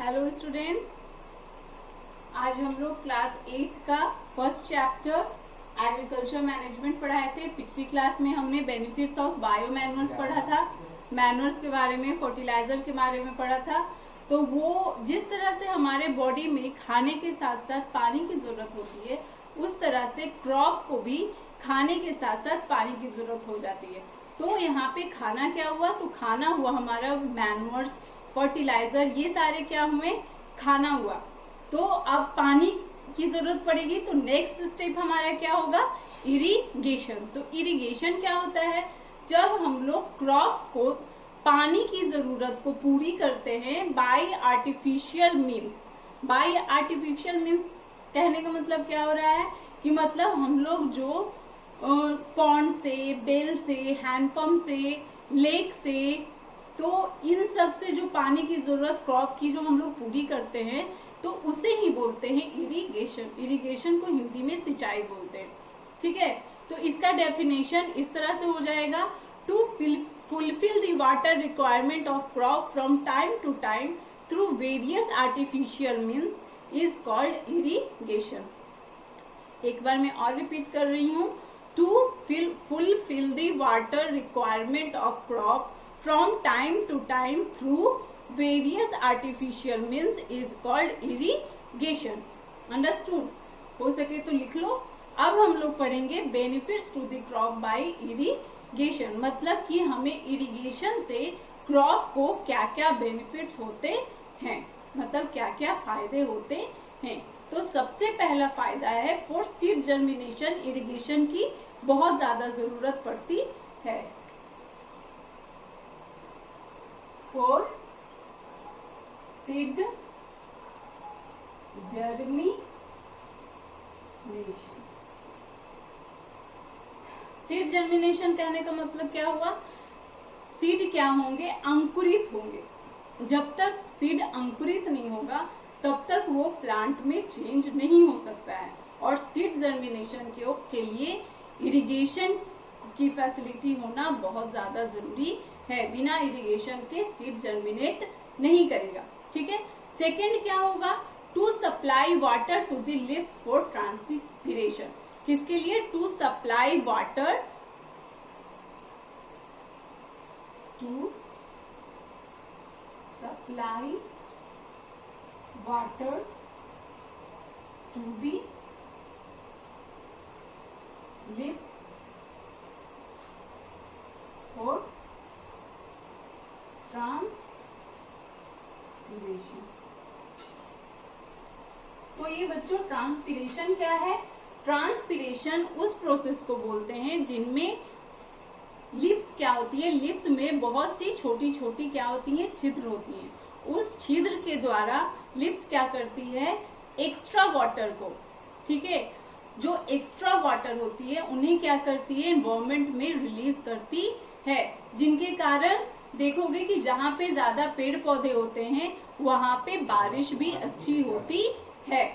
Hello students, आज हम लोग क्लास 8 का फर्स्ट चैप्टर एग्रीकल्चर मैनेजमेंट पढ़ाए थे। पिछली क्लास में हमने बेनिफिट्स ऑफ बायो मैन्योर्स पढ़ा था, मैन्योर्स के बारे में, फर्टिलाइजर के बारे में पढ़ा था। तो वो जिस तरह से हमारे बॉडी में खाने के साथ साथ पानी की जरूरत होती है, उस तरह से क्रॉप को भी खाने के साथ साथ पानी की जरूरत हो जाती है। तो यहाँ पे खाना क्या हुआ? तो खाना हुआ हमारा मैन्योर्स, फर्टिलाइजर, ये सारे क्या हुए? खाना हुआ। तो अब पानी की जरूरत पड़ेगी, तो नेक्स्ट स्टेप हमारा क्या होगा? इरिगेशन। तो इरिगेशन क्या होता है? जब हम लोग क्रॉप को पानी की जरूरत को पूरी करते हैं bye artificial means. Bye artificial means कहने का मतलब क्या हो रहा है कि मतलब हम लोग जो पॉन्ड से, बेल से, हैंडपंप से, लेक से, तो इन सब से जो पानी की जरूरत क्रॉप की जो हम लोग पूरी करते हैं, तो उसे ही बोलते हैं इरिगेशन। इरिगेशन को हिंदी में सिंचाई बोलते हैं। ठीक है, तो इसका डेफिनेशन इस तरह से हो जाएगा: to fulfill the water requirement of crop from time to time through various artificial means is called irrigation। एक बार मैं और रिपीट कर रही हूँ: to fulfill the water requirement of crop from time to time through various artificial means is called irrigation। Understood? हो सके तो लिख लो। अब हम लोग पढ़ेंगे benefits to the crop by irrigation। मतलब कि हमें इरिगेशन से क्रॉप को क्या क्या बेनिफिट्स होते हैं, मतलब क्या क्या फायदे होते हैं। तो सबसे पहला फायदा है फॉर सीड जर्मिनेशन। इरिगेशन की बहुत ज्यादा जरूरत पड़ती है for seed germination. Seed germination कहने का मतलब क्या हुआ? सीड क्या होंगे? अंकुरित होंगे। जब तक सीड अंकुरित नहीं होगा तब तक वो प्लांट में चेंज नहीं हो सकता है। और सीड जर्मिनेशन के लिए इरिगेशन की फैसिलिटी होना बहुत ज्यादा जरूरी है। बिना इरिगेशन के सीड जर्मिनेट नहीं करेगा। ठीक है। सेकेंड क्या होगा? To supply water to the leaves for transpiration. किसके लिए? To supply water, to supply water to the leaves for transpiration. तो ये बच्चों ट्रांसपिरेशन क्या है? ट्रांसपिरेशन उस प्रोसेस को बोलते हैं जिनमें लिप्स क्या होती है, लिप्स में बहुत सी छोटी छोटी क्या होती है? छिद्र होती हैं। उस छिद्र के द्वारा लिप्स क्या करती है? एक्स्ट्रा वाटर को, ठीक है, जो एक्स्ट्रा वाटर होती है उन्हें क्या करती है? एनवायरमेंट में रिलीज करती है, जिनके कारण देखोगे कि जहाँ पे ज्यादा पेड़ पौधे होते हैं वहां पे बारिश भी अच्छी होती है।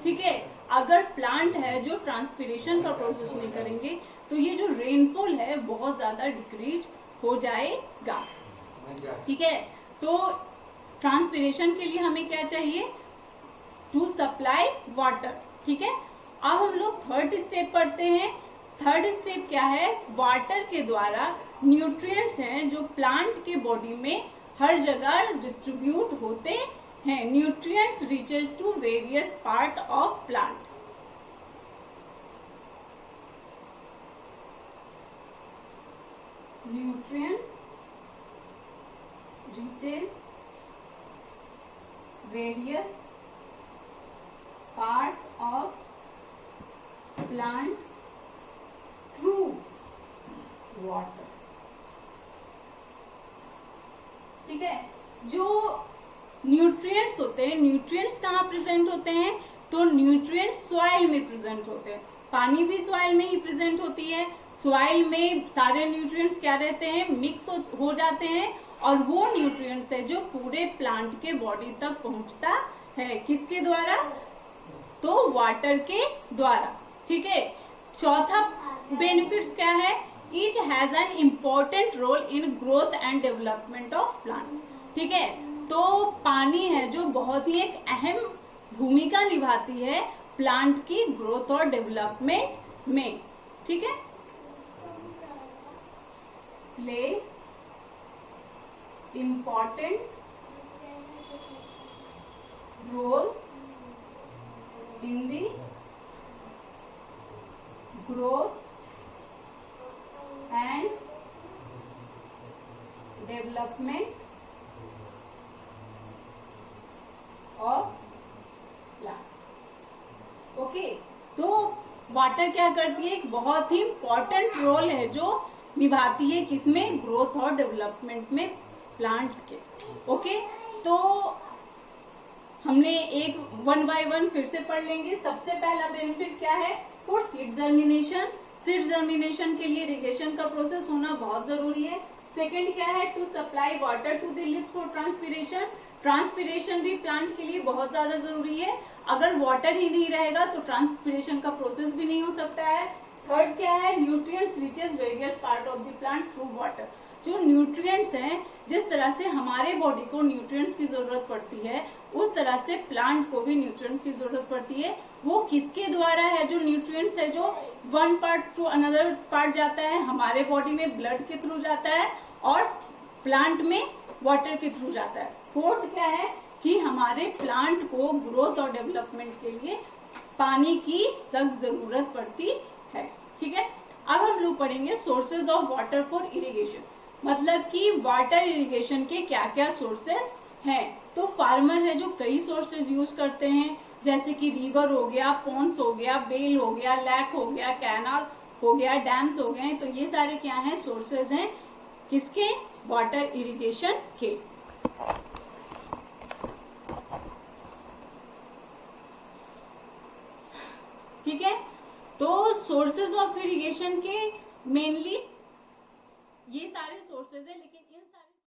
ठीक है। अगर प्लांट है जो ट्रांसपिरेशन का प्रोसेस नहीं करेंगे तो ये जो रेनफॉल है बहुत ज्यादा डिक्रीज हो जाएगा। ठीक है। तो ट्रांसपिरेशन के लिए हमें क्या चाहिए? To supply water. ठीक है। अब हम लोग थर्ड स्टेप पढ़ते हैं। थर्ड स्टेप क्या है? वाटर के द्वारा न्यूट्रिएंट्स हैं जो प्लांट के बॉडी में हर जगह डिस्ट्रीब्यूट होते हैं। Nutrients reaches to various part of plant. Nutrients reaches various part of plant through water. ठीक है। जो न्यूट्रिएंट्स होते हैं, न्यूट्रिएंट्स कहाँ प्रेजेंट होते हैं? तो न्यूट्रिएंट्स सॉइल में प्रेजेंट होते हैं। पानी भी सॉइल में ही प्रेजेंट होती है। सॉइल में सारे न्यूट्रिएंट्स क्या रहते हैं? मिक्स हो जाते हैं, और वो न्यूट्रिएंट्स है जो पूरे प्लांट के बॉडी तक पहुंचता है। किसके द्वारा? तो वाटर के द्वारा। ठीक है। चौथा बेनिफिट्स क्या है? It has an important role in growth and development of plant. ठीक है। तो पानी है जो बहुत ही एक अहम भूमिका निभाती है प्लांट की ग्रोथ और डेवलपमेंट में, ठीक है। Play important role in the growth and development of plant। Okay, तो वाटर क्या करती है, एक बहुत ही इंपॉर्टेंट रोल है जो निभाती है किसमें, ग्रोथ और डेवलपमेंट में प्लांट के। ओके, तो हमने एक वन बाय वन फिर से पढ़ लेंगे। सबसे पहला बेनिफिट क्या है, for seed germination, seed germination के लिए इरिगेशन का प्रोसेस होना बहुत जरूरी है। सेकंड क्या है, to supply water to the leaves for transpiration, transpiration भी प्लांट के लिए बहुत ज्यादा जरूरी है। अगर वाटर ही नहीं रहेगा तो ट्रांसपिरेशन का प्रोसेस भी नहीं हो सकता है। थर्ड क्या है, nutrients reaches various part of the plant through water, जो न्यूट्रिएंट्स हैं, जिस तरह से हमारे बॉडी को न्यूट्रिएंट्स की जरूरत पड़ती है उस तरह से प्लांट को भी न्यूट्रिएंट्स की जरूरत पड़ती है। वो किसके द्वारा है, जो न्यूट्रिएंट्स है जो one part two another part जाता है, हमारे बॉडी में ब्लड के थ्रू जाता है और प्लांट में वाटर के थ्रू जाता है। फोर्थ क्या है कि हमारे प्लांट को ग्रोथ और डेवलपमेंट के लिए पानी की सख्त जरूरत पड़ती है, ठीक है। अब हम लोग पढ़ेंगे sources of water for irrigation, मतलब कि वाटर इरिगेशन के क्या क्या सोर्सेज हैं। तो फार्मर है जो कई सोर्सेज यूज करते हैं, जैसे कि रिवर हो गया, पॉन्ड्स हो गया, बेल हो गया, लैक हो गया, कैनाल हो गया, डैम्स हो गए। तो ये सारे क्या हैं, सोर्सेज हैं किसके, वाटर इरिगेशन के। ठीक है, तो सोर्सेज ऑफ इरिगेशन के मेनली ये सारे सोर्सेज है, लेकिन इन